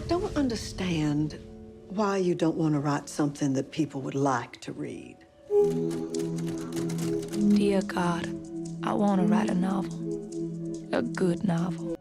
don't understand why you don't want to write something that people would like to read. Dear God, I want to write a novel. A good novel.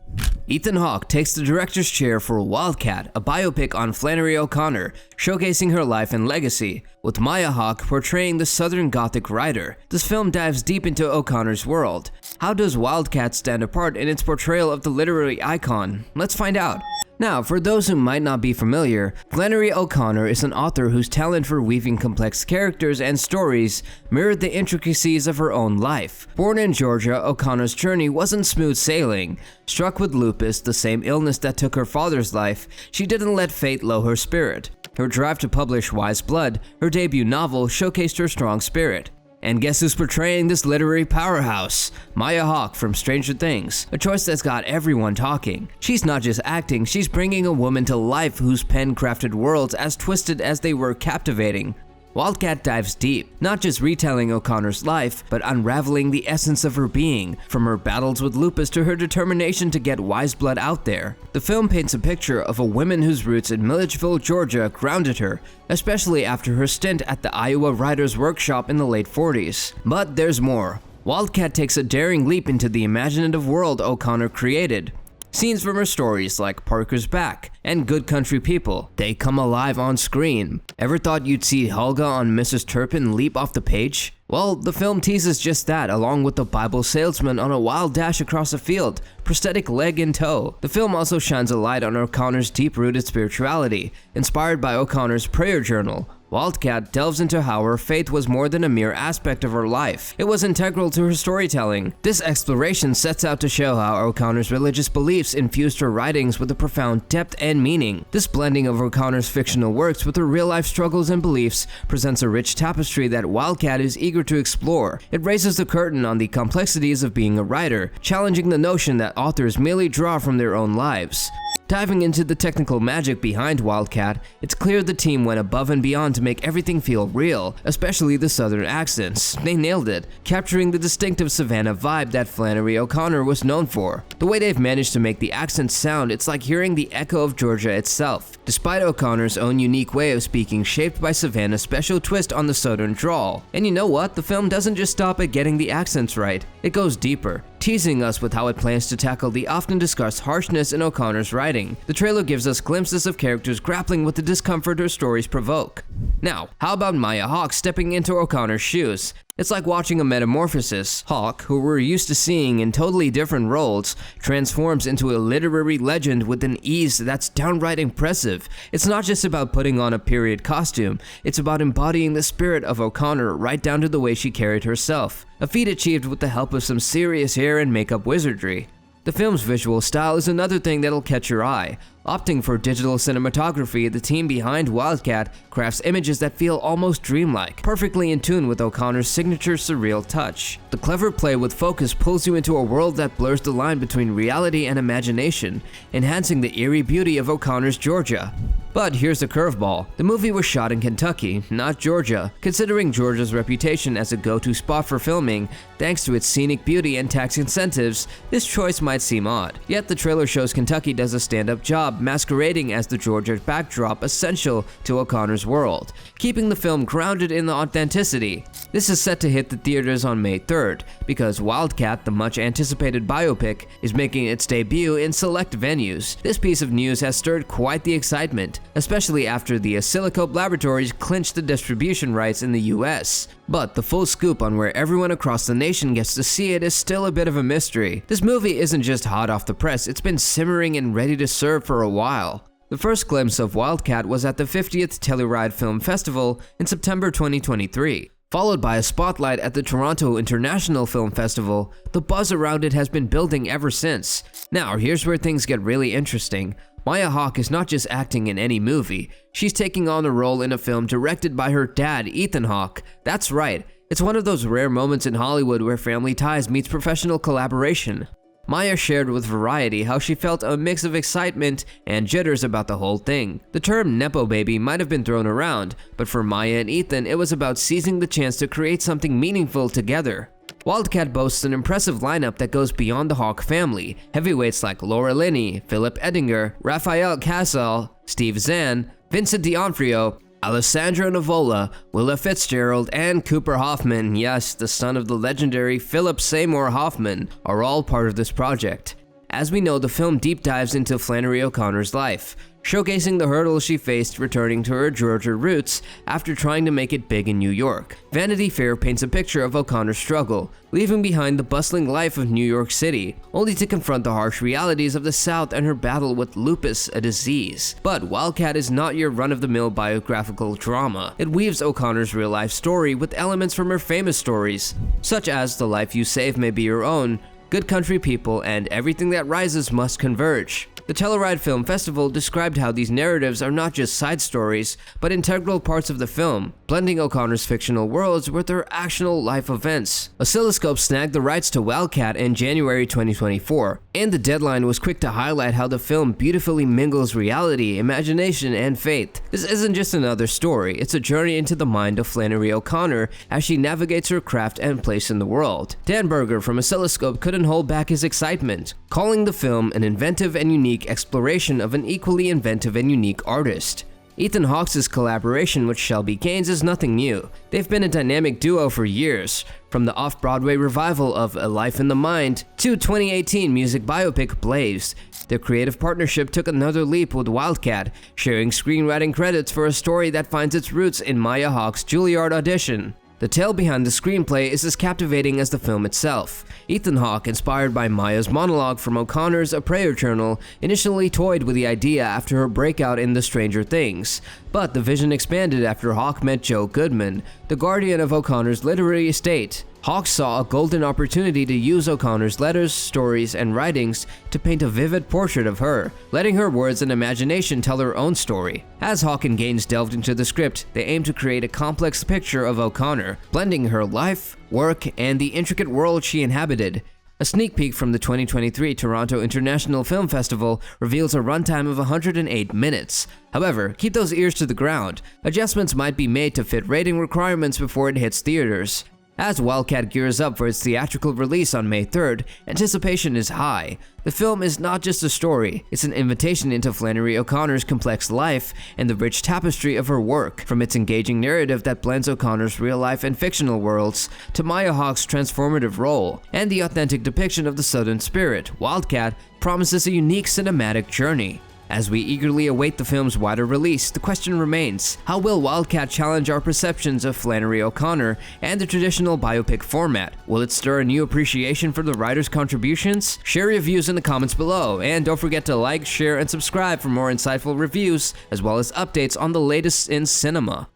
Ethan Hawke takes the director's chair for Wildcat, a biopic on Flannery O'Connor, showcasing her life and legacy, with Maya Hawke portraying the Southern Gothic writer. This film dives deep into O'Connor's world. How does Wildcat stand apart in its portrayal of the literary icon? Let's find out. Now, for those who might not be familiar, Flannery O'Connor is an author whose talent for weaving complex characters and stories mirrored the intricacies of her own life. Born in Georgia, O'Connor's journey wasn't smooth sailing. Struck with lupus, the same illness that took her father's life, she didn't let fate low her spirit. Her drive to publish Wise Blood, her debut novel, showcased her strong spirit. And guess who's portraying this literary powerhouse? Maya Hawke from Stranger Things, a choice that's got everyone talking. She's not just acting, she's bringing a woman to life whose pen crafted worlds as twisted as they were captivating. Wildcat dives deep, not just retelling O'Connor's life, but unraveling the essence of her being, from her battles with lupus to her determination to get Wise Blood out there. The film paints a picture of a woman whose roots in Milledgeville, Georgia grounded her, especially after her stint at the Iowa Writers' Workshop in the late 40s. But there's more. Wildcat takes a daring leap into the imaginative world O'Connor created. Scenes from her stories like Parker's Back and Good Country People, they come alive on screen. Ever thought you'd see Helga on Mrs. Turpin leap off the page? Well, the film teases just that, along with the Bible salesman on a wild dash across a field, prosthetic leg in tow. The film also shines a light on O'Connor's deep-rooted spirituality, inspired by O'Connor's prayer journal. Wildcat delves into how her faith was more than a mere aspect of her life. It was integral to her storytelling. This exploration sets out to show how O'Connor's religious beliefs infused her writings with a profound depth and meaning. This blending of O'Connor's fictional works with her real-life struggles and beliefs presents a rich tapestry that Wildcat is eager to explore. It raises the curtain on the complexities of being a writer, challenging the notion that authors merely draw from their own lives. Diving into the technical magic behind Wildcat, it's clear the team went above and beyond to make everything feel real, especially the southern accents. They nailed it, capturing the distinctive Savannah vibe that Flannery O'Connor was known for. The way they've managed to make the accents sound, it's like hearing the echo of Georgia itself, despite O'Connor's own unique way of speaking shaped by Savannah's special twist on the southern drawl. And you know what? The film doesn't just stop at getting the accents right, it goes deeper, teasing us with how it plans to tackle the often discussed harshness in O'Connor's writing. The trailer gives us glimpses of characters grappling with the discomfort her stories provoke. Now, how about Maya Hawke stepping into O'Connor's shoes? It's like watching a metamorphosis. Hawke, who we're used to seeing in totally different roles, transforms into a literary legend with an ease that's downright impressive. It's not just about putting on a period costume, it's about embodying the spirit of O'Connor right down to the way she carried herself, a feat achieved with the help of some serious hair and makeup wizardry. The film's visual style is another thing that'll catch your eye. Opting for digital cinematography, the team behind Wildcat crafts images that feel almost dreamlike, perfectly in tune with O'Connor's signature surreal touch. The clever play with focus pulls you into a world that blurs the line between reality and imagination, enhancing the eerie beauty of O'Connor's Georgia. But here's the curveball. The movie was shot in Kentucky, not Georgia. Considering Georgia's reputation as a go-to spot for filming, thanks to its scenic beauty and tax incentives, this choice might seem odd. Yet the trailer shows Kentucky does a stand-up job masquerading as the Georgia backdrop essential to O'Connor's world, keeping the film grounded in the authenticity. This is set to hit the theaters on May 3rd, because Wildcat, the much-anticipated biopic, is making its debut in select venues. This piece of news has stirred quite the excitement, especially after the Oscilloscope Laboratories clinched the distribution rights in the US. But the full scoop on where everyone across the nation gets to see it is still a bit of a mystery. This movie isn't just hot off the press, it's been simmering and ready to serve for a while. The first glimpse of Wildcat was at the 50th Telluride Film Festival in September 2023. Followed by a spotlight at the Toronto International Film Festival, the buzz around it has been building ever since. Now, here's where things get really interesting. Maya Hawke is not just acting in any movie, she's taking on a role in a film directed by her dad, Ethan Hawke. That's right, it's one of those rare moments in Hollywood where family ties meets professional collaboration. Maya shared with Variety how she felt a mix of excitement and jitters about the whole thing. The term Nepo baby might have been thrown around, but for Maya and Ethan, it was about seizing the chance to create something meaningful together. Wildcat boasts an impressive lineup that goes beyond the Hawk family. Heavyweights like Laura Linney, Philip Edinger, Rafael Casal, Steve Zahn, Vincent D'Onofrio, Alessandro Nivola, Willa Fitzgerald, and Cooper Hoffman, yes, the son of the legendary Philip Seymour Hoffman, are all part of this project. As we know, the film deep dives into Flannery O'Connor's life, showcasing the hurdles she faced returning to her Georgia roots after trying to make it big in New York. Vanity Fair paints a picture of O'Connor's struggle, leaving behind the bustling life of New York City, only to confront the harsh realities of the South and her battle with lupus, a disease. But Wildcat is not your run-of-the-mill biographical drama. It weaves O'Connor's real-life story with elements from her famous stories, such as The Life You Save May Be Your Own, Good Country People, and Everything That Rises Must Converge. The Telluride Film Festival described how these narratives are not just side stories, but integral parts of the film, blending O'Connor's fictional worlds with her actual life events. Oscilloscope snagged the rights to Wildcat in January 2024, and the deadline was quick to highlight how the film beautifully mingles reality, imagination, and faith. This isn't just another story, it's a journey into the mind of Flannery O'Connor as she navigates her craft and place in the world. Dan Berger from Oscilloscope couldn't hold back his excitement, calling the film an inventive and unique exploration of an equally inventive and unique artist. Ethan Hawke's collaboration with Shelby Gaines is nothing new. They've been a dynamic duo for years, from the off-Broadway revival of A Life in the Mind to 2018 music biopic Blaze. Their creative partnership took another leap with Wildcat, sharing screenwriting credits for a story that finds its roots in Maya Hawke's Juilliard audition. The tale behind the screenplay is as captivating as the film itself. Ethan Hawke, inspired by Maya's monologue from O'Connor's A Prayer Journal, initially toyed with the idea after her breakout in The Stranger Things, but the vision expanded after Hawke met Joe Goodman, the guardian of O'Connor's literary estate. Hawke saw a golden opportunity to use O'Connor's letters, stories, and writings to paint a vivid portrait of her, letting her words and imagination tell her own story. As Hawke and Gaines delved into the script, they aimed to create a complex picture of O'Connor, blending her life, work, and the intricate world she inhabited. A sneak peek from the 2023 Toronto International Film Festival reveals a runtime of 108 minutes. However, keep those ears to the ground. Adjustments might be made to fit rating requirements before it hits theaters. As Wildcat gears up for its theatrical release on May 3rd, anticipation is high. The film is not just a story, it's an invitation into Flannery O'Connor's complex life and the rich tapestry of her work, from its engaging narrative that blends O'Connor's real-life and fictional worlds, to Maya Hawke's transformative role, and the authentic depiction of the Southern spirit. Wildcat promises a unique cinematic journey. As we eagerly await the film's wider release, the question remains, how will Wildcat challenge our perceptions of Flannery O'Connor and the traditional biopic format? Will it stir a new appreciation for the writer's contributions? Share your views in the comments below, and don't forget to like, share, and subscribe for more insightful reviews, as well as updates on the latest in cinema.